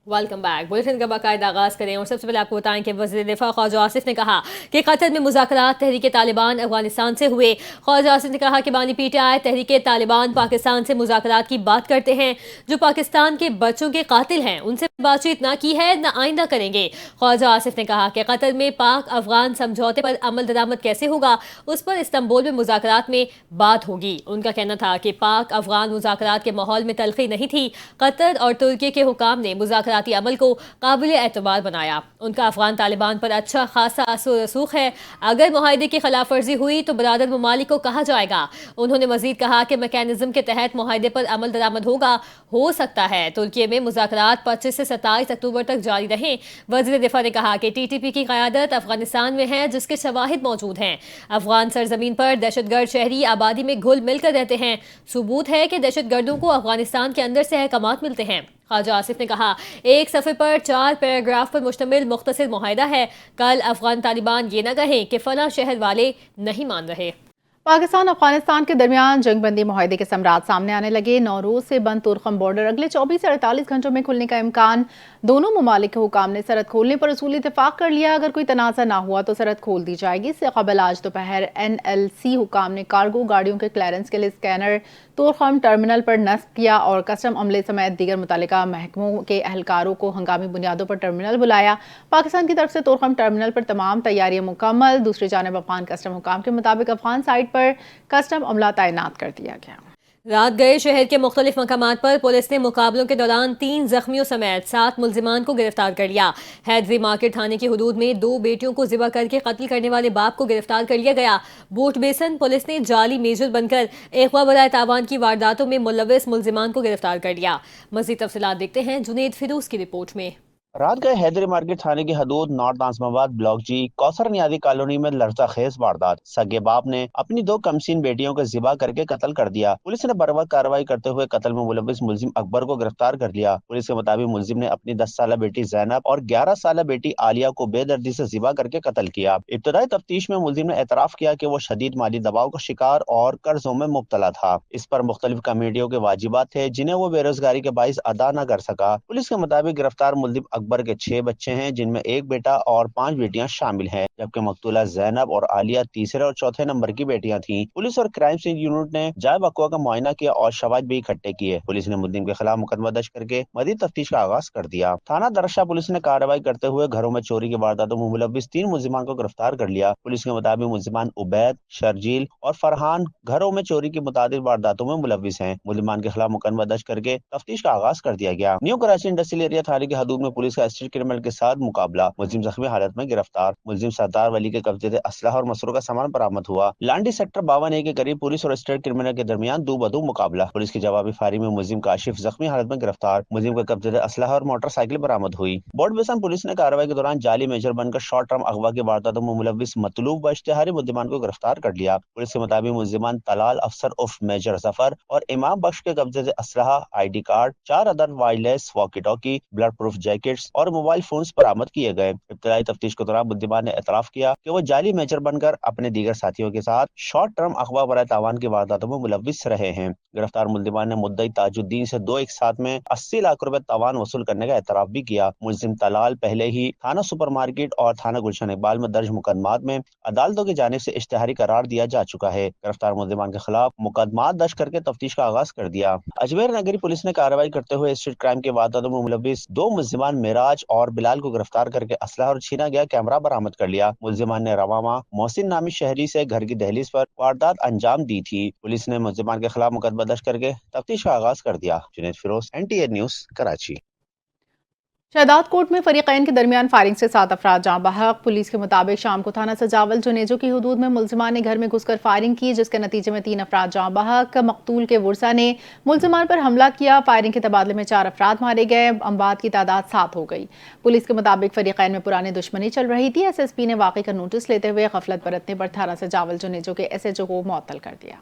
Welcome back. Bulletin का बाकायदा आगाज करें और सबसे पहले आपको बताएं कि वज़ीर दिफा ख्वाजा आसिफ ने कहा कि कतर में मुज़ाकरात तहरीक तालिबान अफगानिस्तान से हुए। ख्वाजा आसिफ ने कहा कि बानी पीटीआई तहरीक तालिबान पाकिस्तान से मुज़ाकरात की बात करते हैं, जो पाकिस्तान के बच्चों के कातिल हैं उनसे बातचीत ना की है न आइंदा करेंगे। ख्वाजा आसिफ ने कहा कि कतर में पाक अफगान समझौते पर अमल दरामद कैसे होगा, उस पर इस्तांबुल में मुज़ाकरात में बात होगी। उनका कहना था कि पाक अफगान मुज़ाकरात के माहौल में तलखी नहीं थी। कतर और तुर्की के हुकाम ने मुज़ाकराती अमल को काबिल एतबार बनाया। उनका अफगान तालिबान पर अच्छा खासा असर रसूख है। अगर मुआहदे की खिलाफ वर्जी हुई तो बरादर ममालिक को कहा जाएगा। उन्होंने मजीद कहा कि मैकेनिज्म के तहत मुआहदे पर अमल दरामद होगा। हो सकता है तुर्की में मुज़ाकरात 25 से 27 अक्टूबर तक जारी रहें। वज़ीर दिफा ने कहा कि TTP की क़यादत अफगानिस्तान में है, जिसके शवाहिद मौजूद हैं। अफगान सरजमीन पर दहशतगर्द शहरी आबादी में घुल मिलकर रहते हैं। सबूत है कि दहशतगर्दों को अफगानिस्तान के अंदर से अहकामात मिलते हैं। ख्वाजा आसिफ ने कहा 1 सफ़े पर 4 पैराग्राफ पर मुश्तमिल मुख्तसर मुआहिदा है। कल अफगान तालिबान ये न कहें कि फला शहर वाले नहीं मान रहे। पाकिस्तान अफगानिस्तान के दरमियान जंग बंदी मुआहदे के समरात सामने आने लगे। नौरोज से बंद तुरखम बॉर्डर अगले 24 से 48 घंटों में खुलने का इम्कान। दोनों ममालिक के हुकाम ने सरहद खोलने पर उसूली इतफाक कर लिया। अगर कोई तनाज़ा ना हुआ तो सरहद खोल दी जाएगी। इससे कबल आज दोपहर NLC हुकाम ने कार्गो गाड़ियों के क्लियरेंस के लिए स्कैनर तुरखम टर्मिनल पर नस्ब किया और कस्टम अमले समेत दीगर मुतल्लिका महकमों के अहलकारों को हंगामी बुनियादों पर टर्मिनल बुलाया। पाकिस्तान की तरफ से तुरखम टर्मिनल पर तमाम तैयारियां मुकम्मल। दूसरी जानिब अफगान कस्टम हुकाम के मुताबिक अफगान साइड पर कस्टम अमला तैनात कर दिया गया। रात गए शहर के मुख्तलिफ मकामात पर पुलिस ने मुकाबलों के दौरान 3 जख्मियों समेत 7 मुल्जिमान को गिरफ्तार कर लिया। हैदरी मार्केट थाने की हदूद में 2 बेटियों को ज़िबा करके कत्ल करने वाले बाप को गिरफ्तार कर लिया गया। बूट बेसन पुलिस ने जाली मेजर बनकर अगवा बराए तावान की वारदातों में मुलविस मुल्जिमान को गिरफ्तार कर लिया। मज़ीद तफसीलात देखते हैं जुनेद फिरोज की रिपोर्ट में। रात गए हैदरी मार्केट थाने की हदूद north Nazimabad block G Kausar Niazi colony में लड़ता खेज वारदात। सगे बाप ने अपनी 2 कमसीन बेटियों को ज़िबा करके कत्ल कर दिया। पुलिस ने बर वक्त कार्रवाई करते हुए कत्ल में मुलविस मुलजिम अकबर को गिरफ्तार कर लिया। पुलिस के मुताबिक मुलजिम ने अपनी 10 साल बेटी जैनब और 11 साल बेटी आलिया को बेदर्दी से ज़िबा करके कत्ल किया। इब्तदाई तफ्तीश में मुलजिम ने एतराफ किया कि वो शदीद माली दबाव का शिकार और कर्जों में मुब्तला था। इस पर मुख्तलिफ कमेटियों के वाजिबात थे जिन्हें वो बेरोजगारी के बाइस अदा न कर सका। पुलिस के मुताबिक गिरफ्तार मुलजिम अकबर के 6 बच्चे हैं, जिनमें 1 बेटा और 5 बेटियां शामिल हैं, जबकि मकतूला जैनब और आलिया तीसरे और चौथे नंबर की बेटियां थीं। पुलिस और क्राइम सीन यूनिट ने जाए बकुआ का मुआयना किया और शवाहिद भी इकट्ठे किए। पुलिस ने मुलजिम के खिलाफ मुकदमा दर्ज करके मजीद तफ्तीश का आगाज कर दिया। थाना दरशा पुलिस ने कार्रवाई करते हुए घरों में चोरी की वारदातों में मुलविस 3 मुलजिमान को गिरफ्तार कर लिया। पुलिस के मुताबिक मुलजिमान उबैद, शर्जील और फरहान घरों में चोरी की मुतादिद वारदातों में मुलविस हैं। मुलजिमान के खिलाफ मुकदमा दर्ज करके तफ्तीश का आगाज कर दिया गया। न्यू कराची इंडस्ट्रियल एरिया थाने की हदूद में पुलिस का स्ट्रीट क्रिमिनल के साथ मुकाबला। मुलजिम जख्मी हालत में गिरफ्तार। मुलजिम सरदार वली के कब्जे से असलहा और मसरूह का सामान बरामद हुआ। लांडी सेक्टर 52A के करीब पुलिस और स्टेट क्रिमिनल के दरमियान दो बदू मुकाबला। पुलिस की जवाबी फायरिंग में मुलजिम काशिफ जख्मी हालत में गिरफ्तार। मुलजिम के कब्जे से असलहा और मोटरसाइकिल बरामद हुई। बोर्ड बेसन पुलिस ने कार्रवाई के दौरान जाली मेजर बनकर शॉर्ट टर्म अगवा की वारदातों में मुलविस मतलूब व इश्तिहारी मुलजिमान को गिरफ्तार कर लिया। पुलिस के मुताबिक मुलजिमान तलाल अफसर उर्फ मेजर जफर और इमाम बख्श के कब्जे से असलहा, ID card, 4 other wireless walkie talkie, blood proof jackets और मोबाइल फोन्स बरामद किए गए। इब्तदाई तफ्तीश के दौरान मुलजिमान ने एतराफ किया कि वो जाली मेजर बनकर अपने दीगर साथियों के साथ शॉर्ट टर्म अगवा बराए तावान की वारदातों में मुलविस रहे हैं। गिरफ्तार मुलजिमान ने मुद्दई ताजुद्दीन से 2 एक साथ में 80 लाख रुपए तावान वसूल करने का एतराफ भी किया। मुलजिम तलाल पहले ही थाना सुपर मार्केट और थाना गुलशन इकबाल में दर्ज मुकदमात में अदालतों की जानिब से इश्तिहारी करार दिया जा चुका है। गिरफ्तार मुलजिमान के खिलाफ मुकदमात दर्ज करके तफ्तीश का आगाज कर दिया। अजमेर नगरी पुलिस ने कार्रवाई करते हुए स्ट्रीट क्राइम के वारदातों में मुलविस 2 मुलजिमान मेराज और बिलाल को गिरफ्तार करके असलहा और छीना गया कैमरा बरामद कर लिया। मुलजिमान ने रवामा मोहसिन नामी शहरी से घर की दहलीज पर वारदात अंजाम दी थी। पुलिस ने मुलजिमान के खिलाफ मुकदमा दर्ज करके तफ्तीश का आगाज कर दिया। Junaid Feroz, NTA news, Karachi. Shahdadkot में फरीकैन के दरमियान फायरिंग से 7 अफराद जाँ बहक। पुलिस के मुताबिक शाम को थाना सजावल जुनेजो की हदूद में मुलजिमान ने घर में घुसकर फायरिंग की, जिसके नतीजे में 3 अफराद जाँ बहक। मकतूल के वर्सा ने मुलजिमान पर हमला किया। फायरिंग के तबादले में 4 अफराद मारे गए। अमवात की तादाद 7 हो गई। पुलिस के मुताबिक फरीकैन में पुरानी दुश्मनी चल रही थी। SSP ने वाक़े का नोटिस लेते हुए गफलत बरतने पर थाना सजावल जुनेजो के SHO को मुअत्तल कर दिया।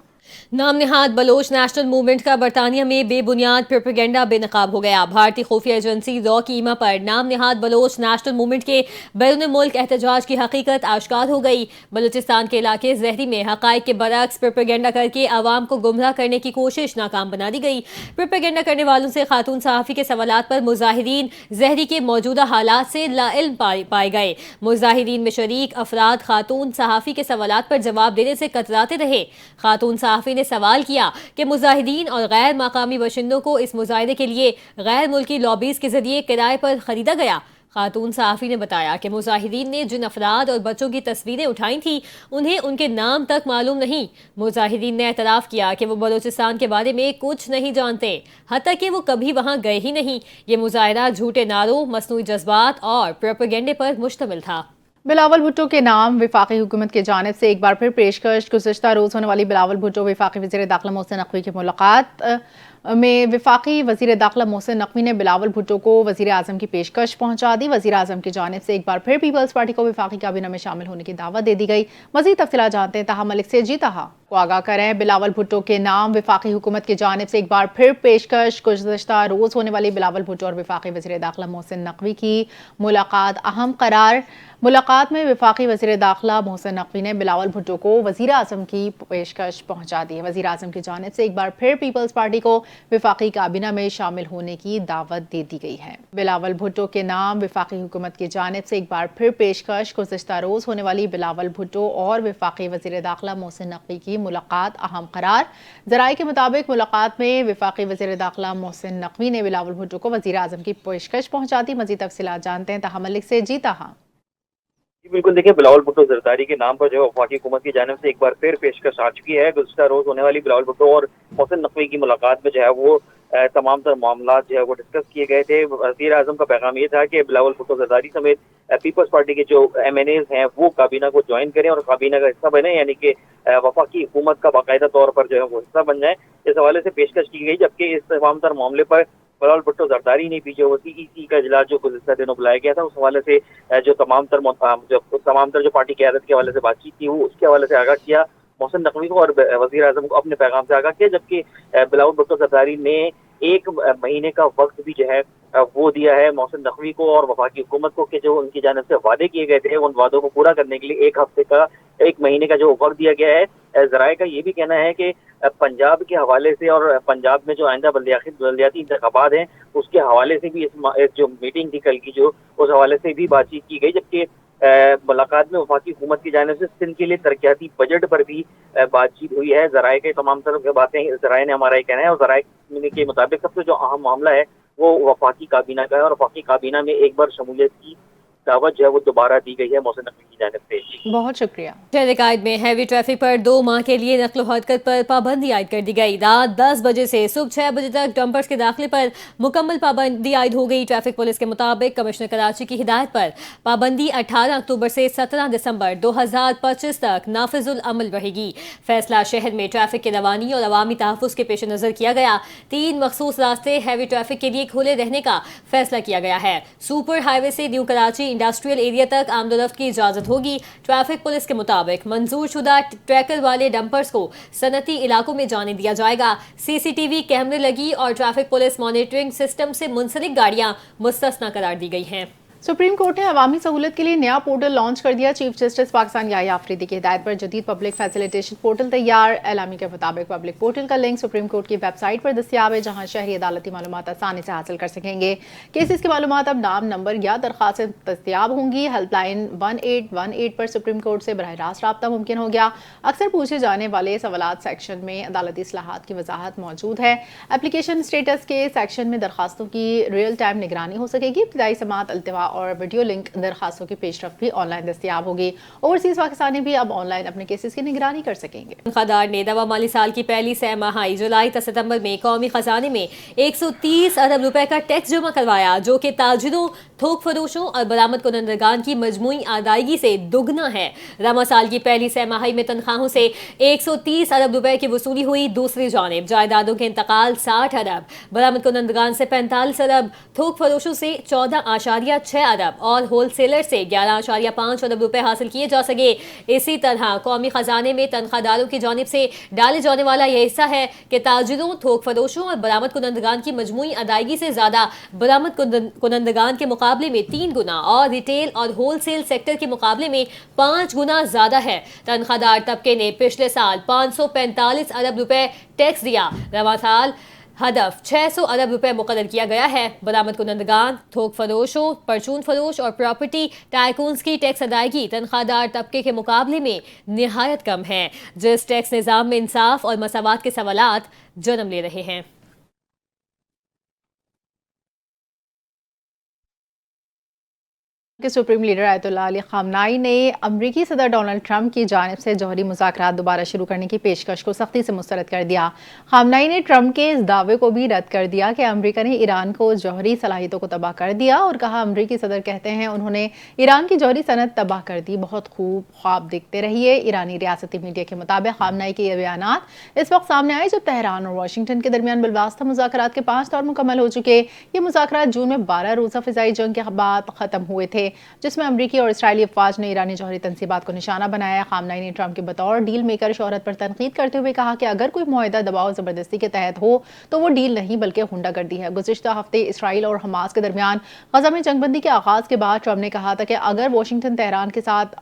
नाम नेहाद बलोच नेशनल मूवमेंट का बरतानिया में बेबुनियाद प्रोपेगेंडा बेनकाब हो गया। भारतीय खुफिया एजेंसी रॉ की ईमा पर नाम नेहाद बलोच नेशनल मूवमेंट के बैरून मुल्क एहतजाज की हकीकत आश्कार हो गई। बलूचिस्तान के इलाके जहरी में हकाइक के बरक्स प्रोपेगेंडा करके आवाम को गुमराह करने की कोशिश नाकाम बना दी गई। प्रोपेगेंडा करने वालों से खातून सहाफ़ी के सवालात पर मुजाहिरीन जहरी के मौजूदा हालात से लाइल्म पाए गए। मुजाहिरीन में शरीक अफराद खातून सहाफ़ी के सवालात पर जवाब देने से कतराते रहे। खातून सहाफ़ी ने सवाल किया कि मुजाहिदीन और गैर मकामी बाशिंदों को इस मुजाहिदे के लिए गैर मुल्की लॉबीज के जरिए किराए पर खरीदा गया। खातून सहाफ़ी ने बताया कि मुजाहिदीन ने जिन अफराद और बच्चों की तस्वीरें उठाई थी उन्हें उनके नाम तक मालूम नहीं। मुजाहिदीन ने एतराफ़ किया कि वो बलूचिस्तान के बारे में कुछ नहीं जानते, हत्ता कि वो कभी वहाँ गए ही नहीं। ये मुजाहिदा झूठे नारों, मसनूई जज्बात और प्रोपेगेंडे पर मुश्तमिल था। बिलावल भुट्टो के नाम वफाकी हुकूमत की जानिब से एक बार फिर पेशकश। गुज़िश्ता रोज़ होने वाली बिलावल भुट्टो वफाकी वज़ीर दाखिला मोहसिन नकवी की मुलाकात में वफाकी वज़ीर दाखिला मोहसिन नकवी ने बिलावल भुट्टो को वज़ीर आज़म की पेशकश पहुंचा दी। वज़ीर आज़म की जानिब से एक बार फिर पीपल्स पार्टी को वफाकी काबीना में शामिल होने की दावत दे दी गई। मज़ीद तफ़सीलात जानते हैं ताहा मलिक से। जी ताहा को आगाह करें, बिलावल भुट्टो के नाम वफाकी हुकूमत की जानिब से एक बार फिर पेशकश। गुज़िश्ता रोज़ होने वाली बिलावल भुट्टो और वफाकी वज़ीर दाखिला मोहसिन नकवी की मुलाकात अहम करार। मुलाकात में वफाकी वज़ीर दाखिला मोहसिन नकवी ने बिलावल भुट्टो को वज़ीर आज़म की पेशकश पहुंचा दी है। वज़ीर आज़म की जानिब से एक बार फिर पीपल्स पार्टी को वफाकी काबीना में शामिल होने की दावत दे दी गई है। बिलावल भुट्टो के नाम वफाकी हुकूमत की जानिब से एक बार फिर पेशकश। गुज़िश्ता रोज़ होने वाली बिलावल भुट्टो और वफाकी वज़ीर दाखिला मोहसिन नकवी की मुलाकात अहम करार। ज़राए के मुताबिक मुलाकात में वफाकी वज़ीर दाखिला मोहसिन नकवी ने बिलावल भुट्टो को वज़ीर आज़म की पेशकश पहुंचा दी। मज़ीद तफ़सीलात जानते हैं ताहा मलिक से। जी ताहा बिल्कुल, देखिए बिलावल भुट्टो जरदारी के नाम पर जो वफाकी हुकूमत की जानिब से एक बार फिर पेशकश आ चुकी है। गुज़िश्ता रोज होने वाली बिलावल भुट्टो और मोहसिन नकवी की मुलाकात में जो है वो तमाम तर मामला जो है वो डिस्कस किए गए थे। वज़ीर आज़म का पैगाम ये था कि बिलावल भुट्टो जरदारी समेत पीपल्स पार्टी के जो MNAs हैं वो काबीना को ज्वाइन करें और काबीना का हिस्सा बने, यानी कि वफाकी हुकूमत का बाकायदा तौर पर जो है वो हिस्सा बन जाए। इस हवाले से पेशकश की गई, जबकि इस तमाम तर मामले पर बिलावल भुट्टो जरदारी ने भी जो CEC का इजलास जो गुज़िश्ता दिनों बुलाया गया था उस हवाले से जो तमाम तर जो पार्टी क़यादत के हवाले से बातचीत की वो उसके हवाले से आगाह किया मोहसिन नकवी को और वज़ीर आज़म को अपने पैगाम से आगाह किया। जबकि बिलावल भुट्टो जरदारी ने 1 महीने का वक्त भी जो है वो दिया है मोहसिन नकवी को और वफाकी हुकूमत को कि जो उनकी जानिब से वादे किए गए थे उन वादों को पूरा करने के लिए 1 महीने का जो वक्त दिया गया है। ज़राए का ये भी कहना है कि पंजाब के हवाले से और पंजाब में जो आइंदा बल्दियाती इंतखाबात हैं उसके हवाले से भी इस जो मीटिंग थी कल की जो उस हवाले से भी बातचीत की गई। जबकि मुलाकात में वफाकी हुकूमत की जानिब से सिंध के लिए तरक्याती बजट पर भी बातचीत हुई है। ज़राए के तमाम तरह बातें ज़राए ने हमारा ये कहना है और ज़राए के मुताबिक सबसे जो अहम मामला है वो वफाकी काबीना का है और वफाकी काबीना में एक बार शमूलियत की दावत जो है वो दोबारा दी गई है मोहसिन नकवी की जानिब से। बहुत शुक्रिया। शहर कायद में हैवी ट्रैफिक पर 2 माह के लिए नक्ल हरकत पर पाबंदी आयद कर दी गई। रात 10 बजे से सुबह 6 बजे तक डंपर्स के दाखिले पर मुकम्मल पाबंदी आयद हो गई। ट्रैफिक पुलिस के मुताबिक कमिश्नर कराची की हिदायत पर पाबंदी 18 अक्टूबर से 17 दिसंबर 2025 तक नाफिजुल अमल रहेगी। फैसला शहर में ट्रैफिक के रवानी और अवामी तहफ़्फ़ुज़ के पेश नज़र किया गया। 3 मखसूस रास्ते हैवी ट्रैफिक के लिए खोले रहने का फैसला किया गया है। सुपर हाईवे से न्यू कराची इंडस्ट्रियल एरिया तक आमदोरफ्त की इजाजत होगी। ट्रैफिक पुलिस के मुताबिक मंजूर शुदा ट्रैकर वाले डंपर्स को सनती इलाकों में जाने दिया जाएगा। CCTV कैमरे लगी और ट्रैफिक पुलिस मॉनिटरिंग सिस्टम से मुंसलिक गाड़ियां मुस्तस्ना करार दी गई हैं। सुप्रीम कोर्ट ने अवामी सहूलत के लिए नया पोर्टल लॉन्च कर दिया। चीफ जस्टिस पाकिस्तान याह्या आफरीदी की हिदायत पर जदीद पब्लिक फैसिलिटेशन पोर्टल तैयार। एलामी के मुताबिक पब्लिक पोर्टल का लिंक सुप्रीम कोर्ट की वेबसाइट पर दस्तियाब है, जहां शहरी अदालती मालूमात आसानी से हासिल कर सकेंगे। केसेस की मालूमात अब नाम, नंबर या दरख्वास्तें दस्तियाब होंगी। हेल्पलाइन 1818 पर सुप्रीम कोर्ट से बराह रास्त रब्ता मुमकिन हो गया। अक्सर पूछे जाने वाले सवालात सेक्शन में अदालती इस्लाहात की वजाहत मौजूद है। एप्लीकेशन स्टेटस के सेक्शन में दरखास्तों की रियल टाइम निगरानी हो सकेगी। इब्तिदाई समात, अल्तवा और वीडियो लिंक दरखास्तों की पेशरफ भी ऑनलाइन दस्तियाब होगी। ओवरसीज पाकिस्तानी भी अब ऑनलाइन अपने केसेस की निगरानी कर सकेंगे। खदार ने दवा माली साल की पहली सहमाही जुलाई से सितंबर में कौमी खजाने में 130 अरब रुपए का टैक्स जमा करवाया, जो कि ताजिरों, थोक फरोशों और बरामद कुनंदगान की मजमूई आदायगी से दुगना है। रमा साल की पहली सहमाही में तनख्वाहों से 130 अरब रुपए की वसूली हुई। दूसरी जानिब जायदादों के इंतकाल 60 अरब, बरामद कुनंदगान से 45 अरब, थोक फरोशों से 14.6 अरब और होलसेलर से 11.5 अरब रुपए हासिल किए जा सके। इसी तरह कौमी खजाने में तनख्वाहदारों की जानिब से डाले जाने वाला यह हिस्सा है कि ताजिरों, थोक फरोशों और बरामद कुनंदगान की मजमूई अदायगी से ज्यादा बरामद कुनंदगान के मुकाबले में 3 गुना और रिटेल और होलसेल सेक्टर के मुकाबले में 5 गुना ज्यादा है। तनख्वाहदार तबके ने पिछले साल 545 अरब रुपए टैक्स दिया। रवां साल हदफ 600 अरब रुपए मुकर्रर किया गया है। बरामद कुनंदगान, थोक फरोशों, परचून फरोश और प्रॉपर्टी टाइकून्स की टैक्स अदायगी तनख्वाहदार तबके के मुकाबले में निहायत कम है, जिस टैक्स निज़ाम में इंसाफ और मसावात के सवालात जन्म ले रहे हैं। के सुप्रीम लीडर आयतुल्लाह अली खामनाई ने अमरीकी सदर डोनाल्ड ट्रंप की जानिब से जौहरी मुज़ाकरात दोबारा शुरू करने की पेशकश को सख्ती से मुस्तरद कर दिया। खामनाई ने ट्रंप के इस दावे को भी रद्द कर दिया कि अमरीका ने ईरान को जौहरी सलाहियतों को तबाह कर दिया और कहा अमरीकी सदर कहते हैं उन्होंने ईरान की जौहरी सनत तबाह कर दी, बहुत खूब ख्वाब देखते रहिए। ईरानी रियासती मीडिया के मुताबिक खामनाई के ये बयानात इस वक्त सामने आए जब तेहरान और वाशिंगटन के दरमियान बिलवास्ता मुज़ाकरात के 5 दौर मुकम्मल हो चुके। ये मुज़ाकरात जून में 12 रोज़ा फ़िज़ाई जंग के बाद ख़त्म हुए थे, जिसमें अमरीकी और इसराइली अफवाज ने ईरानी जौहरी तनसीबात को निशाना बनाया। खामनाई ने ट्रंप के बतौर डील मेकर शोहरत पर तनकीद करते हुए कहा कि अगर कोई मुआहदा दबाव ज़बरदस्ती के तहत हो तो वो डील नहीं बल्कि गुंडागर्दी है। गुज़िश्ता हफ्ते इसराइल और हमास के दरमियान गज़ा में जंगबंदी के आगाज़ के बाद ट्रंप ने कहा था कि अगर वाशिंगटन तेहरान के साथ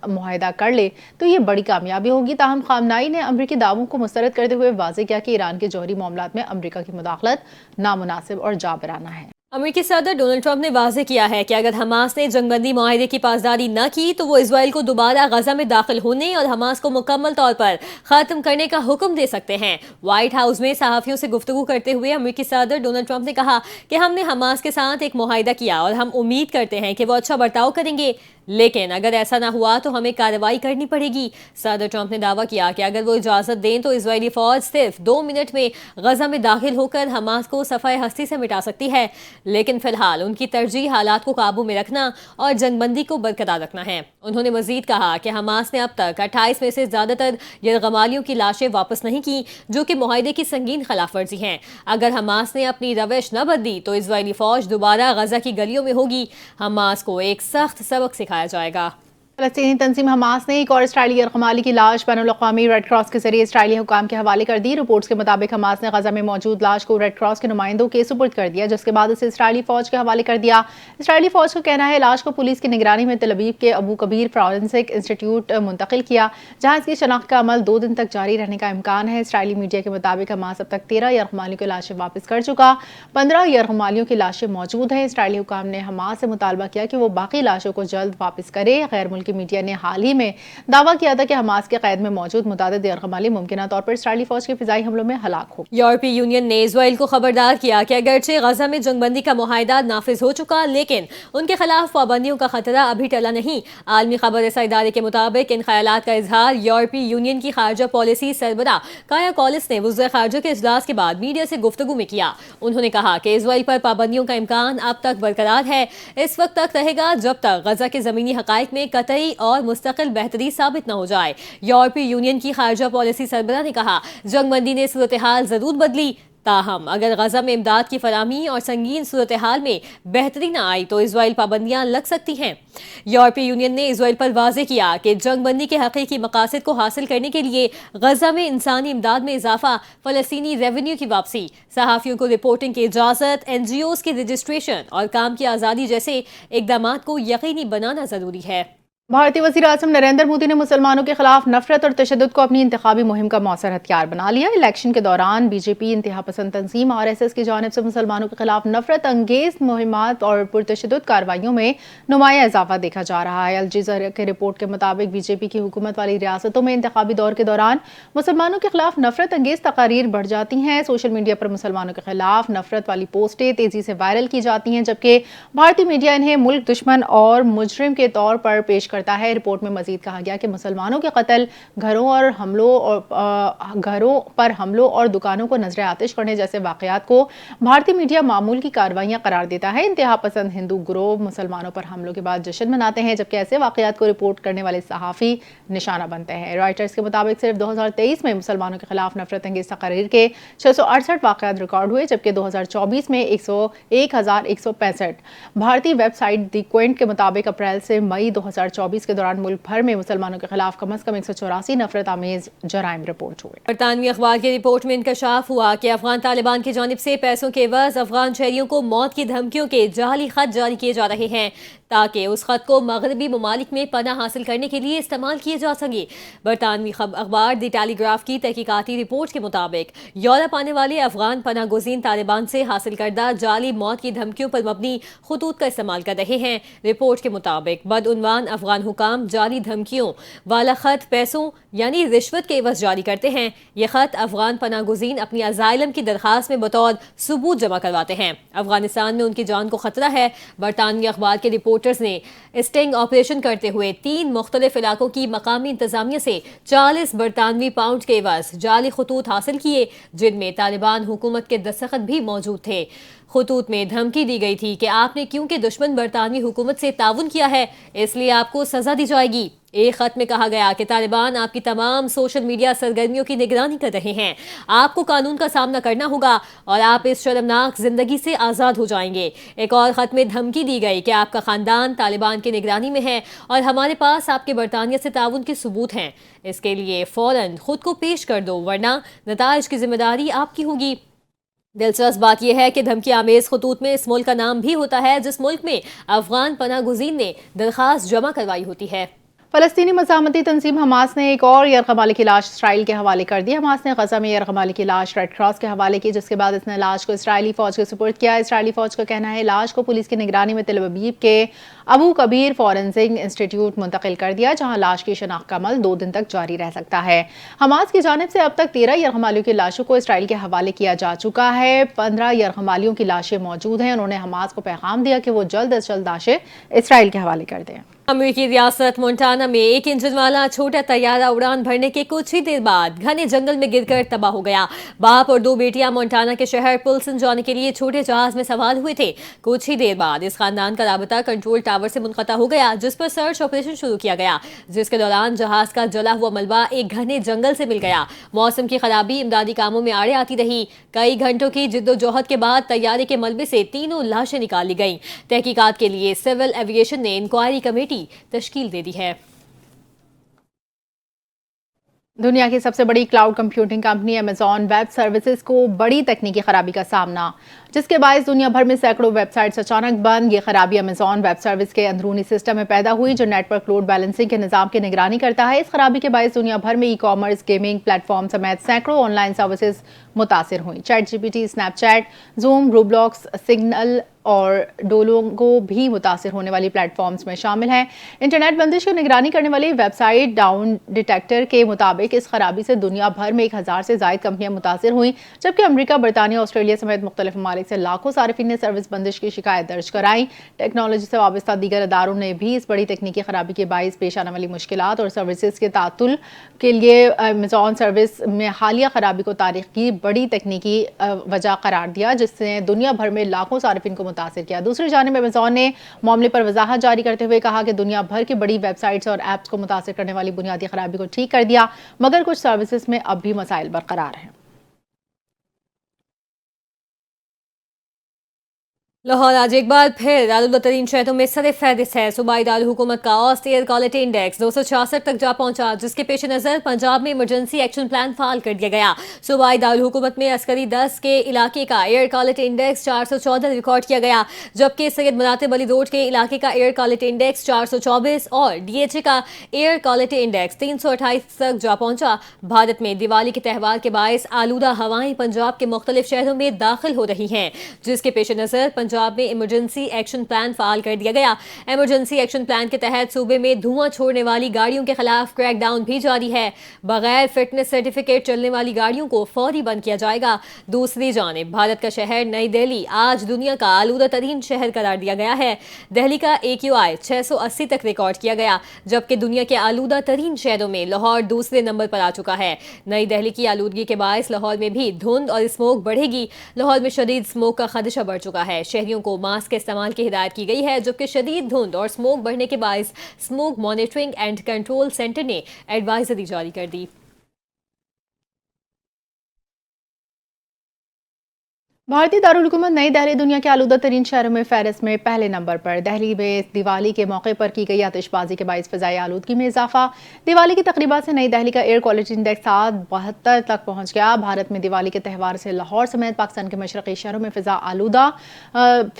मुआहदा कर ले तो ये बड़ी कामयाबी होगी। ताहम खामनाई ने अमरीकी दावों को मुस्तरद करते हुए वाज़ेह किया कि ईरान के जौहरी मामलात में अमरीका की मुदाखलत नामुनासिब और जाबराना है। अमेरिकी सदर डोनाल्ड ट्रंप ने वाज़ेह किया है कि अगर हमास ने जंगबंदी मुआहदे की पासदारी न की तो वो इजराइल को दोबारा गजा में दाखिल होने और हमास को मुकम्मल तौर पर ख़त्म करने का हुक्म दे सकते हैं। व्हाइट हाउस में सहाफ़ियों से गुफ्तगू करते हुए अमेरिकी सदर डोनाल्ड ट्रंप ने कहा कि हमने हमास के साथ एक मुआहदा किया और हम उम्मीद करते हैं कि वो अच्छा बर्ताव करेंगे, लेकिन अगर ऐसा ना हुआ तो हमें कार्रवाई करनी पड़ेगी। सदर ट्रंप ने दावा किया कि अगर वो इजाज़त दें तो इजरायली फ़ौज सिर्फ 2 मिनट में गजा में दाखिल होकर हमास को सफ़ाए हस्ती से मिटा सकती है, लेकिन फिलहाल उनकी तरजीह हालात को काबू में रखना और जंगबंदी को बरकरार रखना है। उन्होंने मजीद कहा कि हमास ने अब तक 28 में से ज़्यादातर यरगमालियों की लाशें वापस नहीं की, जो कि मुआहदे की संगीन खिलाफ वर्जी हैं। अगर हमास ने अपनी रविश न बदली तो इजरायली फ़ौज दोबारा गजा की गलियों में होगी। हमास को एक सख्त सबक सिखाया जाएगा। फ़लस्तीनी तंजीम हमास ने एक और इसराइली यरगमाली की लाश बैनुल-अक़वामी रेड क्रॉस के जरिए इसराइली हुकाम के हवाले कर दी। रिपोर्ट्स के मुताबिक हमास ने गजा में मौजूद लाश को रेड क्रॉस के नुमाइंदों के सुपुर्द कर दिया, जिसके बाद उसे इसराइली फ़ौज के हवाले कर दिया। इसराइली फ़ौज का कहना है लाश को पुलिस की निगरानी में तेल अवीव के अबू कबीर फॉरेंसिक इंस्टीट्यूट मुंतकिल किया, जहाँ इसकी शनाख्त का अमल 2 दिन तक जारी रहने का इम्कान है। इसराइली मीडिया के मुताबिक हमास अब तक 13 यरगमालियों की लाशें वापस कर चुका, 15 यरगमालियों की लाशें मौजूद हैं। इसराइली हुकाम ने हमास से मुतालबा किया कि वो बाकी लाशों को जल्द वापस करे। गैर मुल्की मीडिया ने हाल ही में दावा किया था कि हमास के कैद में मौजूद मुतादिद यरगमाली मुमकिना तौर पर इसराइली फौज के फिजाई हमलों में हलाक हो। यूरोपीय यूनियन ने इजराइल को खबरदार किया कि अगरचे गजा में जंगबंदी का मुआहदा नाफिज हो चुका, लेकिन उनके खिलाफ पाबंदियों का खतरा अभी टला नहीं। आलमी खबर रसा इदारे के मुताबिक इन ख्यालात का इजहार यूरोपीय यूनियन की खारजा पॉलिसी सरबराह काया कॉलिस ने वज़ीर खारजा के इजलास के बाद मीडिया से गुफ्तगू में किया। उन्होंने कहा कि इजराइल पर पाबंदियों का इम्कान अब तक बरकरार है, इस वक्त तक रहेगा जब तक गजा के ज़मीनी हक़ाइक़ में कतई और मुस्तकिल बेहतरी साबित न हो जाए। यूरोपीय यूनियन की खारजा पॉलिसी सरबराह ने कहा जंगबंदी ने सूरत हाल जरूर बदली, ताहम अगर गजा में इमदाद की फराहमी और संगीन सूरत हाल में बेहतरी न आई तो इजराइल पाबंदियां लग सकती हैं। यूरोपीय यूनियन ने इजराइल पर वाज़ेह किया कि जंगबंदी के हकीकी मकासद को हासिल करने के लिए गजा में इंसानी इमदाद में इजाफा, फ़लस्तीनी रेवेन्यू की वापसी, सहाफ़ियों को रिपोर्टिंग की इजाज़त, NGOs की रजिस्ट्रेशन और काम की आज़ादी जैसे इक़दाम को यकीनी बनाना ज़रूरी है। भारतीय वज़ीर आज़म नरेंद्र मोदी ने मुसलमानों के खिलाफ नफरत और तशद्दुद को अपनी इंतखाबी मुहिम का मौसर हथियार बना लिया। इलेक्शन के दौरान बीजेपी इंतहा पसंद तंजीम RSS की जानिब से मुसलमानों के खिलाफ नफरत अंगेज मुहिमात और पुरतशद्दुद कार्रवाइयों में नुमाया इजाफा देखा जा रहा है। अल जज़ीरा के रिपोर्ट के मुताबिक बीजेपी की हुकूमत वाली रियासतों में इंतखाबी दौर के दौरान मुसलमानों के खिलाफ नफरत अंगेज तकारीर बढ़ जाती हैं। सोशल मीडिया पर मुसलमानों के खिलाफ नफरत वाली पोस्टें तेजी से वायरल की जाती हैं, जबकि भारतीय मीडिया इन्हें मुल्क दुश्मन और मुजरिम के तौर पर पेश کرتا ہے۔ رپورٹ میں مزید کہا گیا کہ مسلمانوں کے قتل، گھروں پر حملوں اور دکانوں کو نظر آتش کرنے جیسے واقعات کو بھارتی میڈیا معمول کی کارروائیاں قرار دیتا ہے۔ انتہا پسند ہندو گروہ مسلمانوں پر حملوں کے بعد جشن مناتے ہیں، جبکہ ایسے واقعات کو رپورٹ کرنے والے صحافی نشانہ بنتے ہیں۔ رائٹرز کے مطابق صرف 2023 میں مسلمانوں کے خلاف نفرت انگیز تقاریر کے 668 واقعات ریکارڈ ہوئے، جبکہ 2024 میں 1165۔ بھارتی ویب سائٹ دی کوئنٹ کے مطابق اپریل سے مئی 2024 کے دوران ملک بھر میں مسلمانوں کے خلاف کم از کم 184 نفرت آمیز جرائم رپورٹ ہوئے۔ برطانوی اخبار کی رپورٹ میں انکشاف ہوا کہ افغان طالبان کی جانب سے پیسوں کے عوض افغان شہریوں کو موت کی دھمکیوں کے جعلی خط جاری کیے جا رہے ہیں تاکہ اس خط کو مغربی ممالک میں پناہ حاصل کرنے کے لیے استعمال کیے جا سکے۔ برطانوی اخبار دی ٹیلی گراف کی تحقیقاتی رپورٹ کے مطابق یورپ آنے والے افغان پناہ گزین طالبان سے حاصل کردہ جعلی موت کی دھمکیوں پر مبنی خطوط کا استعمال کر رہے ہیں۔ رپورٹ کے مطابق بدعنوان افغان حکام جعلی دھمکیوں والا خط پیسوں یعنی رشوت کے عوض جاری کرتے ہیں۔ یہ خط افغان پناہ گزین اپنی اسائلم کی درخواست میں بطور ثبوت جمع کرواتے ہیں۔ افغانستان میں ان کی جان کو خطرہ ہے۔ برطانوی اخبار کے رپورٹرز نے اسٹنگ آپریشن کرتے ہوئے 3 مختلف علاقوں کی مقامی انتظامیہ سے 40 برطانوی پاؤنڈ کے عوض جعلی خطوط حاصل کیے، جن میں طالبان حکومت کے دستخط بھی موجود تھے۔ خطوط میں دھمکی دی گئی تھی کہ آپ نے کیونکہ دشمن برطانوی حکومت سے تعاون کیا ہے اس لیے آپ کو سزا دی جائے گی۔ ایک خط میں کہا گیا کہ طالبان آپ کی تمام سوشل میڈیا سرگرمیوں کی نگرانی کر رہے ہیں، آپ کو قانون کا سامنا کرنا ہوگا اور آپ اس شرمناک زندگی سے آزاد ہو جائیں گے۔ ایک اور خط میں دھمکی دی گئی کہ آپ کا خاندان طالبان کی نگرانی میں ہے اور ہمارے پاس آپ کے برطانیہ سے تعاون کے ثبوت ہیں، اس کے لیے فوراً خود کو پیش کر دو ورنہ نتائج کی ذمہ داری آپ کی ہوگی۔ دلچسپ بات یہ ہے کہ دھمکی آمیز خطوط میں اس ملک کا نام بھی ہوتا ہے جس ملک میں افغان پناہ گزین نے درخواست جمع کروائی ہوتی ہے۔ فلسطینی مزاحمتی تنظیم حماس نے ایک اور یرغمالی کی لاش اسرائیل کے حوالے کر دی۔ حماس نے غزہ میں یرغمالی کی لاش ریڈ کراس کے حوالے کی، جس کے بعد اس نے لاش کو اسرائیلی فوج کے سپرد کیا۔ اسرائیلی فوج کا کہنا ہے لاش کو پولیس کی نگرانی میں تل ابیب کے ابو کبیر فورنزک انسٹیٹیوٹ منتقل کر دیا، جہاں لاش کی شناخت کا عمل 2 دن تک جاری رہ سکتا ہے۔ حماس کی جانب سے اب تک 13 یرغمالیوں کی لاشوں کو اسرائیل کے حوالے کیا جا چکا ہے۔ 15 یرغمالیوں کی لاشیں موجود ہیں۔ انہوں نے حماس کو پیغام دیا کہ وہ جلد از جلد لاشیں اسرائیل کے حوالے کر دیں۔ امریکی ریاست مونٹانا میں ایک انجن والا چھوٹا طیارہ اڑان بھرنے کے کچھ ہی دیر بعد گھنے جنگل میں گر کر تباہ ہو گیا۔ باپ اور 2 بیٹیاں مونٹانا کے شہر پلسن جانے کے لیے چھوٹے جہاز میں سوار ہوئے تھے۔ کچھ ہی دیر بعد اس خاندان کا رابطہ کنٹرول ٹاور سے منقطع ہو گیا، جس پر سرچ آپریشن شروع کیا گیا، جس کے دوران جہاز کا جلا ہوا ملبہ ایک گھنے جنگل سے مل گیا۔ موسم کی خرابی امدادی کاموں میں آڑے آتی رہی۔ کئی گھنٹوں کی جدوجہد کے بعد طیارے کے ملبے سے 3 لاشیں نکال لی گئیں۔ تحقیقات کے لیے سول ایویشن نے انکوائری کمیٹی تشکیل دے دی ہے۔ دنیا کی سب سے بڑی cloud computing company Amazon web services کو بڑی تکنیکی خرابی کا سامنا، جس کے باعث دنیا بھر میں سینکڑوں ویب سائٹس اچانک بند۔ یہ خرابی امیزون ویب سروس کے اندرونی سسٹم میں پیدا ہوئی جو نیٹ ورک لوڈ بیلنسنگ کے نظام کی نگرانی کرتا ہے۔ اس خرابی کے باعث دنیا بھر میں e commerce, gaming platform سمیت سینکڑوں آن لائن سروسز متاثر ہوئیں۔ ChatGPT, Snapchat, Zoom, Roblox, Signal اور ڈولونگو بھی متاثر ہونے والی پلیٹ فارمز میں شامل ہیں۔ انٹرنیٹ بندش کی نگرانی کرنے والی ویب سائٹ ڈاؤن ڈیٹیکٹر کے مطابق اس خرابی سے دنیا بھر میں 1000 سے زائد کمپنیاں متاثر ہوئیں، جبکہ امریکہ، برطانیہ، آسٹریلیا سمیت مختلف ممالک سے لاکھوں صارفین نے سروس بندش کی شکایت درج کرائیں۔ ٹیکنالوجی سے وابستہ دیگر اداروں نے بھی اس بڑی تکنیکی خرابی کے باعث پیش آنے والی مشکلات اور سروسز کے تعطل کے لیے امیزون سروس میں حالیہ خرابی کو تاریخ کی بڑی تکنیکی وجہ قرار دیا، جس نے دنیا بھر میں لاکھوں صارفین کو متاثر کیا۔ دوسری جانب امیزون نے معاملے پر وضاحت جاری کرتے ہوئے کہا کہ دنیا بھر کی بڑی ویب سائٹس اور ایپس کو متاثر کرنے والی بنیادی خرابی کو ٹھیک کر دیا، مگر کچھ سروسز میں اب بھی مسائل برقرار ہیں۔ لاہور آج ایک بار پھر آلودہ ترین شہروں میں سر فہرست ہے۔ صوبائی دارالحکومت کا اوسط ایئر کوالٹی انڈیکس 266 تک جا پہنچا، جس کے پیش نظر پنجاب میں ایمرجنسی ایکشن پلان فعال کر دیا گیا۔ صوبائی دارالحکومت میں عسکری 10 کے علاقے کا ایئر کوالٹی انڈیکس 414 ریکارڈ کیا گیا، جبکہ سید مناطب علی روڈ کے علاقے کا ایئر کوالٹی انڈیکس 424 اور ڈی ایچ اے کا ایئر کوالٹی انڈیکس 328 تک جا پہنچا۔ بھارت میں دیوالی کے تہوار کے باعث آلودہ ہوائیں پنجاب کے مختلف شہروں میں داخل ہو رہی ہیں، جس کے پیش نظر پنجاب पंजाब में इमरजेंसी एक्शन प्लान फाल कर दिया गया। इमरजेंसी एक्शन प्लान के तहत सूबे में धुआं छोड़ने वाली गाड़ियों के खिलाफ क्रैकडाउन भी जारी है। बगैर फिटनेस सर्टिफिकेट चलने वाली गाड़ियों को फौरी बंद किया जाएगा। दूसरी जानिब भारत का शहर नई दिल्ली आज दुनिया का आलूदा तरीन शहर करार दिया गया है। दिल्ली का AQI 680 तक रिकॉर्ड किया गया, जबकि दुनिया के आलूदा तरीन शहरों में लाहौर दूसरे नंबर पर आ चुका है। नई दिल्ली की आलूदगी के बायस लाहौर में भी धुंध और स्मोक बढ़ेगी। लाहौर में शदीद स्मोक का खदशा बढ़ चुका है। शहरियों को मास्क के इस्तेमाल की हिदायत की गई है, जबकि शदीद धुंध और स्मोक बढ़ने के बायस smoke monitoring and control centre ने एडवाइजरी जारी कर दी। भारतीय दारुल हुकूमत नई दिल्ली दुनिया के आलूदा तरीन शहरों में फहरिस्त में पहले नंबर पर। दिल्ली में दिवाली के मौके पर की गई आतिशबाजी के बायस फ़िज़ाई आलूदगी में इजाफा। दिवाली की तकरीबात से नई दिल्ली का एयर क्वालिटी इंडेक्स 72 तक पहुंच गया। भारत में दिवाली के त्यौहार से लाहौर समेत पाकिस्तान के मशरक़ी शहरों में फ़िज़ा आलूदा।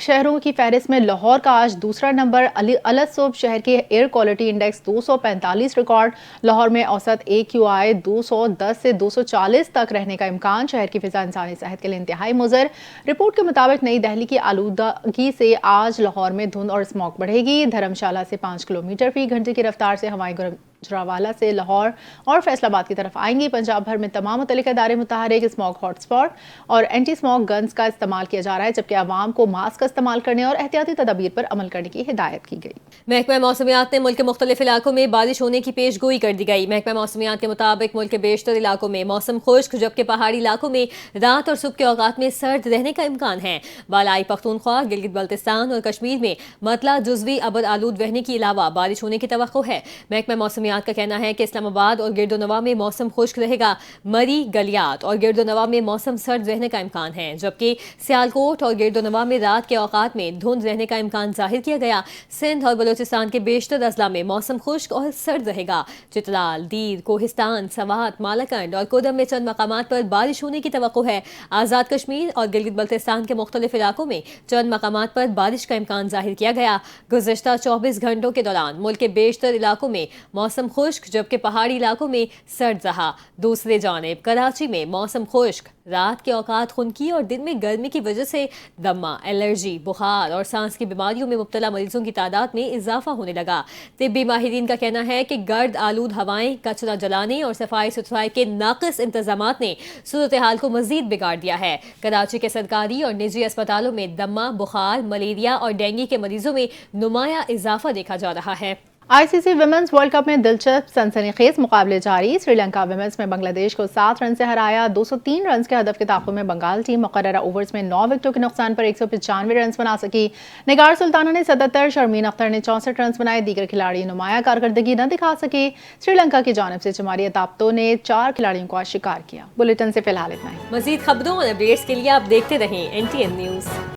शहरों की फहरिस्त में लाहौर का आज दूसरा नंबर। अलसोब शहर के air quality index 245 record. Lahore में औसत AQI 210 से 240 तक रहने का इम्कान। शहर की फ़िज़ा इंसानी सेहत के लिए इंतहाई मुज़र। रिपोर्ट के मुताबिक नई दिल्ली की आलूदगी से आज लाहौर में धुंध और स्मॉग बढ़ेगी। धर्मशाला से 5 किलोमीटर फी घंटे की रफ्तार से हवाएं गुजरावाला से लाहौर और फैसलाबाद की तरफ आएंगी। पंजाब भर में तमाम मुतल्लिका इदारे मुतहरिक स्मॉग हॉटस्पॉट और एंटी स्मॉग गन्स का इस्तेमाल किया जा रहा है, जबकि आवाम को मास्क का इस्तेमाल करने और एहतियाती तदाबीर पर अमल करने की हिदायत की गई। महकमा मौसमियात ने मुल्क के मुख्तलिफ इलाकों में बारिश होने की पेश गोई कर दी गई। महकमा मौसमियात के मुताबिक मुल्क के बेशतर इलाकों में मौसम खुश्क, जबकि पहाड़ी इलाकों में रात और सुबह के औकात में सर्द रहने का इम्कान है। बालाई पख्तूनख्वा, गिलगित बल्तिस्तान और कश्मीर में मतला जुज़वी अबर आलूद रहने के अलावा बारिश होने की तवक्को है। महकमा मौसमियात का कहना है कि इस्लामाबाद और गिरदोनवा में मौसम खुश्क रहेगा। मरी, गलियात और गिरदोनवा में मौसम सर्द रहने का इम्कान है, जबकि सियालकोट और गिरदोनवा में रात के औकात में धुंध रहने का इम्कान जाहिर किया गया। सिंध और बलूचिस्तान के बेशतर अजला में मौसम खुश्क और सर्द रहेगा। चित्राल, दीर, कोहिस्तान, सवात, मालाकंड और कोदम में चंद मकामात पर बारिश होने की तवक्को है। आज़ाद कश्मीर और गिलगित बल्तिस्तान के मुख्तलिफ इलाकों में चंद मकामात पर बारिश का इम्कान जाहिर किया गया। गुज़श्ता 24 घंटों के दौरान मुल्क के बेशतर इलाकों में मौसम खुश्क, जबकि पहाड़ी इलाकों में सर्द रहा। दूसरी जानिब कराची में मौसम खुश्क, रात के औकात खुनकी और दिन में गर्मी की वजह से दमा, एलर्जी, बुखार और सांस की बीमारियों में मुब्तला मरीजों की तादाद में इजाफा होने लगा। तिब्बी माहिरीन का कहना है कि गर्द आलूद हवाएं, कचरा जलाने और सफाई सुथराई के नाक़िस इंतजामात ने सूरत हाल को मजीद बिगाड़ दिया है। कराची के सरकारी और निजी अस्पतालों में दमा, बुखार, मलेरिया और डेंगू के मरीजों में नुमाया इजाफा देखा जा रहा है। ICC विमेंस वर्ल्ड कप में दिलचस्प सनसनीखेज मुकाबले जारी। श्रीलंका विमेंस में बांग्लादेश को 7 रन से हराया। 203 रन के हदफ के ताक़ुब में बंगाल टीम मुकर्ररा ओवर्स में 9 विकेटों के नुकसान पर 195 रन बना सकी। निगार सुल्ताना ने 77, शर्मीन अख्तर ने 64 रन बनाए। दीगर खिलाड़ी नुमाया कारकर्दगी न दिखा सके। श्रीलंका की जानिब से चमारी ताप्तो ने 4 खिलाड़ियों को शिकार किया। बुलेटिन से फिलहाल इतना ही। मजीद खबरों और अपडेट्स के लिए आप देखते रहें NTN न्यूज़।